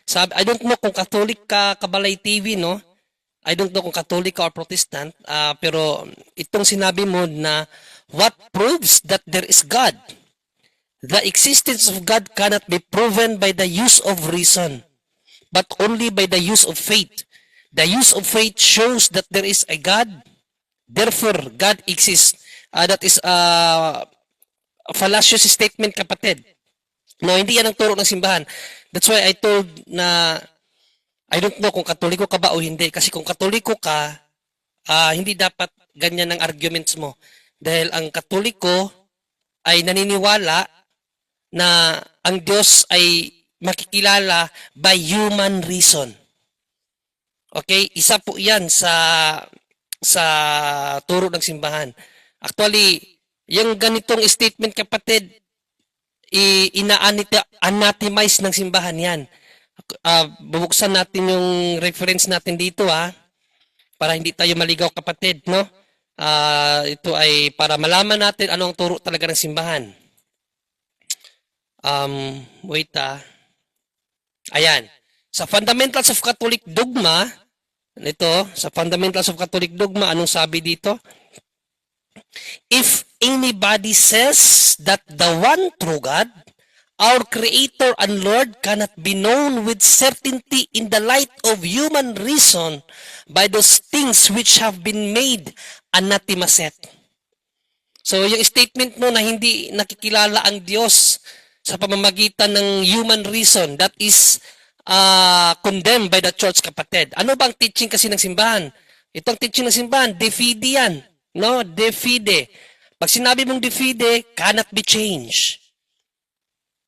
Sabi, I don't know kung Catholic ka, Kabalay TV, no? I don't know kung Catholic ka or Protestant, pero itong sinabi mo na what proves that there is God? The existence of God cannot be proven by the use of reason, but only by the use of faith. The use of faith shows that there is a God, therefore God exists. That is a fallacious statement, kapatid. No, hindi yan ang turo ng simbahan. That's why I told na I don't know kung Katoliko ka ba o hindi. Kasi kung Katoliko ka, hindi dapat ganyan ang arguments mo. Dahil ang Katoliko ay naniniwala na ang Diyos ay makikilala by human reason. Okay? Isa po yan sa turo ng simbahan. Actually, yung ganitong statement, kapatid, ina-anatomize ng simbahan yan. Bubuksan natin yung reference natin dito, para hindi tayo maligaw, kapatid, no? Ito ay para malaman natin ano ang turo talaga ng simbahan. Wait, ayan. Sa Fundamentals of Catholic Dogma, sa Fundamentals of Catholic Dogma, anong sabi dito? If anybody says that the one true God, our Creator and Lord, cannot be known with certainty in the light of human reason by those things which have been made anathema set. So, yung statement mo na hindi nakikilala ang Diyos sa pamamagitan ng human reason, that is condemned by the church, kapatid. Ano bang teaching kasi ng simbahan? Itong teaching ng simbahan, de fide yan. No, de fide. Pag sinabi mong de fide, cannot be changed.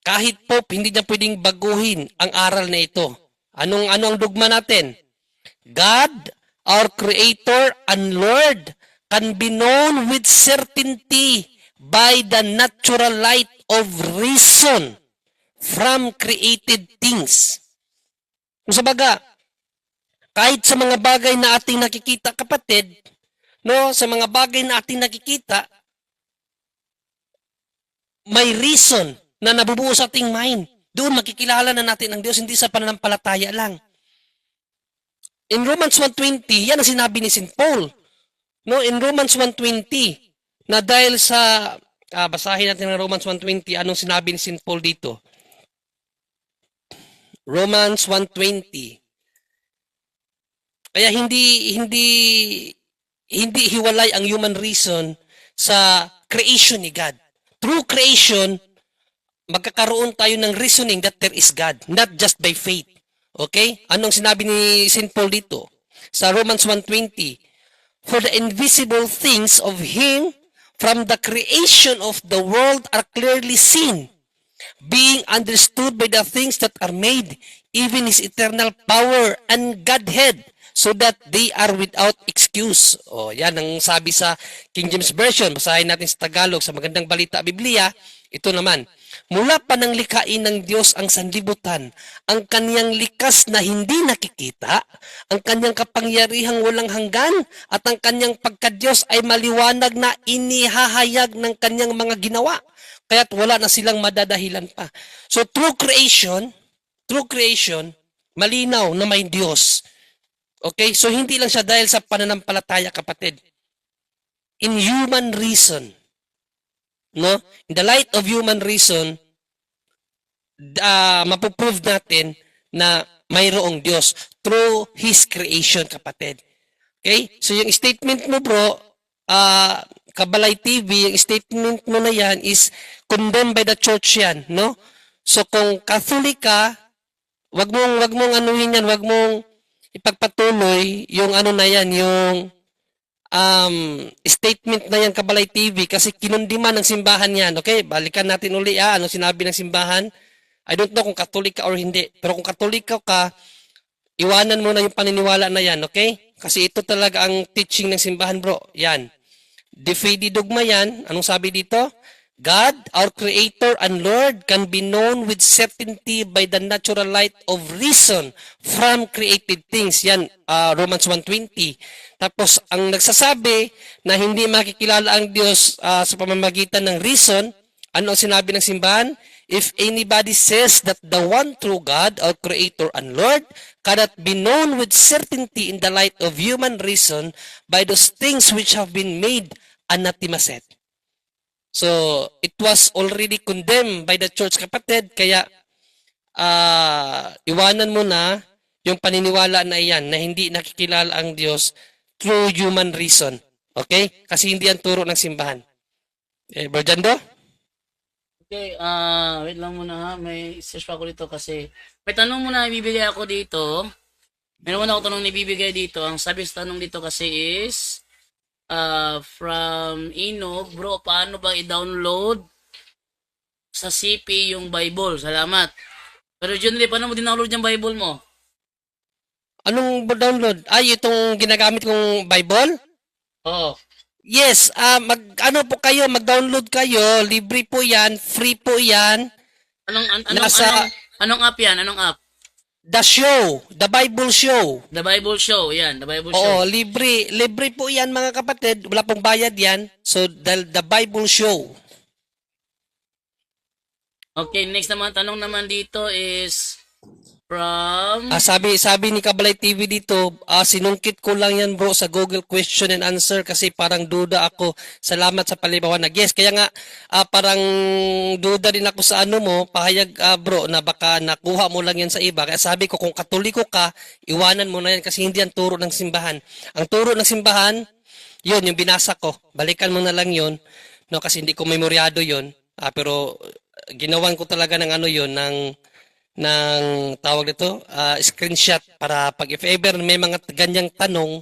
Kahit Pope, hindi niya pwedeng baguhin ang aral na ito. Ano ang dogma natin? God, our Creator and Lord, can be known with certainty by the natural light of reason from created things. Kung sabaga, kahit sa mga bagay na ating nakikita, kapatid, no, sa mga bagay na ating nakikita, may reason na nabubuo sa ating mind. Doon makikilala na natin ang Diyos, hindi sa pananampalataya lang. In Romans 1:20, yan ang sinabi ni St. Paul. No, in Romans 1:20, na dahil sa, basahin natin ng Romans 1:20, anong sinabi ni St. Paul dito? Romans 1:20. Kaya hindi hiwalay ang human reason sa creation ni God. Through creation, magkakaroon tayo ng reasoning that there is God, not just by faith. Okay? Anong sinabi ni St. Paul dito? Sa Romans 1:20, for the invisible things of Him from the creation of the world are clearly seen, being understood by the things that are made, even His eternal power and Godhead, so that they are without excuse. O, yan ang sabi sa King James Version. Basahin natin sa Tagalog, sa Magandang Balita Biblia. Ito naman, mula pa nang likhain ng Diyos ang sanlibutan, ang kanyang likas na hindi nakikita, ang kanyang kapangyarihang walang hanggan, at ang kanyang pagkadiyos ay maliwanag na inihahayag ng kanyang mga ginawa. Kaya't wala na silang madadahilan pa. So through creation, malinaw na may Diyos. Okay? So hindi lang siya dahil sa pananampalataya, kapatid. In human reason, no? In the light of human reason, mapuprove natin na mayroong Diyos through His creation, kapatid. Okay? So yung statement mo, bro, Kabalay TV, yung statement mo na yan is condemned by the church yan, no? So kung Catholic ka, wag mong anuhin yan, wag mong ipagpatuloy yung ano na yan, yung statement na yan, Kabalay TV, kasi kinundiman ng simbahan yan. Okay? Balikan natin uli, ano sinabi ng simbahan. I don't know kung Catholic ka or hindi, pero kung Catholic ka, iwanan mo na yung paniniwala na yan, okay? Kasi ito talaga ang teaching ng simbahan, bro. Yan. De fide dogma yan. Anong sabi dito? God, our Creator and Lord, can be known with certainty by the natural light of reason from created things. Yan, Romans 1:20. Tapos, ang nagsasabi na hindi makikilala ang Diyos sa pamamagitan ng reason, ano ang sinabi ng simbahan? If anybody says that the one true God, our Creator and Lord, cannot be known with certainty in the light of human reason by those things which have been made anathema set. So, it was already condemned by the church, kapatid, kaya iwanan mo na yung paniniwala na iyan na hindi nakikilala ang Diyos through human reason. Okay? Kasi hindi ang turo ng simbahan. Okay, Berjando? Okay, wait lang muna ha. May search pa ako dito kasi may tanong muna ibibigay ako dito. Meron muna ako tanong na ibibigay dito. Ang sabi sa tanong dito kasi is from Inog, bro, paano ba i-download sa CP yung Bible? Salamat. Pero John Lee, paano mo din-download yung Bible mo? Anong download? Ay, itong ginagamit kong Bible? Oo. Yes, mag-download kayo, libre po 'yan, free po 'yan. Anong app yan? Anong app? The Show, The Bible Show. The Bible Show, yan. The Bible Show. Oo, libre po 'yan mga kapatid, wala pong bayad 'yan. So the Bible Show. Okay, next naman, tanong naman dito is from... sabi ni Kabalay TV dito, sinungkit ko lang yan bro sa Google question and answer kasi parang duda ako. Salamat sa paliwanag. Yes, kaya nga parang duda din ako sa ano mo, pahayag bro na baka nakuha mo lang yan sa iba. Kaya sabi ko kung Katoliko ka, iwanan mo na yan kasi hindi ang turo ng simbahan. Ang turo ng simbahan, yun yung binasa ko. Balikan mo na lang yun, no, kasi hindi ko memoryado yun. Pero ginawan ko talaga ng ano yun, ng tawag dito, screenshot para pag if ever may mga ganyang tanong,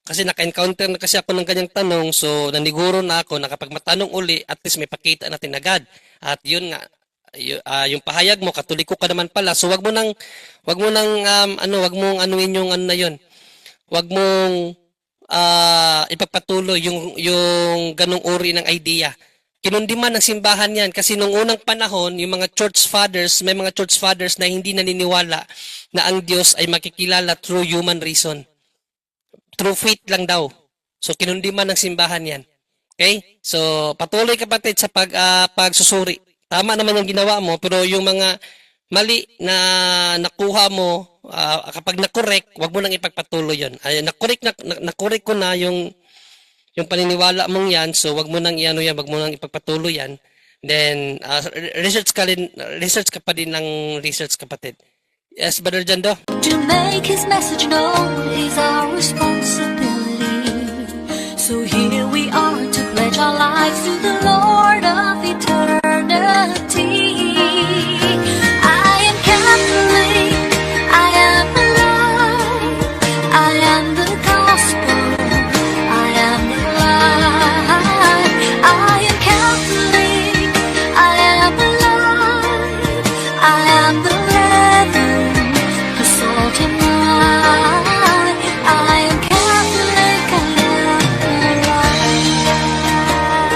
kasi naka-encounter na kasi ako ng ganyang tanong, so naniguro na ako na kapag matanong uli, at least may pakita natin agad. At yun nga, yung pahayag mo, Katoliko ka naman pala, so wag mong anuin yung ano na yun. Wag mong ipagpatuloy yung ganong uri ng idea. Kinundiman ng simbahan yan kasi nung unang panahon, yung mga church fathers, may mga church fathers na hindi naniniwala na ang Diyos ay makikilala through human reason. Through faith lang daw. So kinundiman ng simbahan yan. Okay? So patuloy kapatid sa pagsusuri. Tama naman yung ginawa mo, pero yung mga mali na nakuha mo, kapag na-correct, wag mo nang ipagpatuloy yun. Na-correct ko na yung paniniwala mong yan, so wag mo nang iano yan, wag mo nang ipagpatuloy yan. Then, research ka pa din ng research, kapatid. Yes, Brother Jando? To make his message known is our responsibility. So here we are to pledge our lives to the Lord.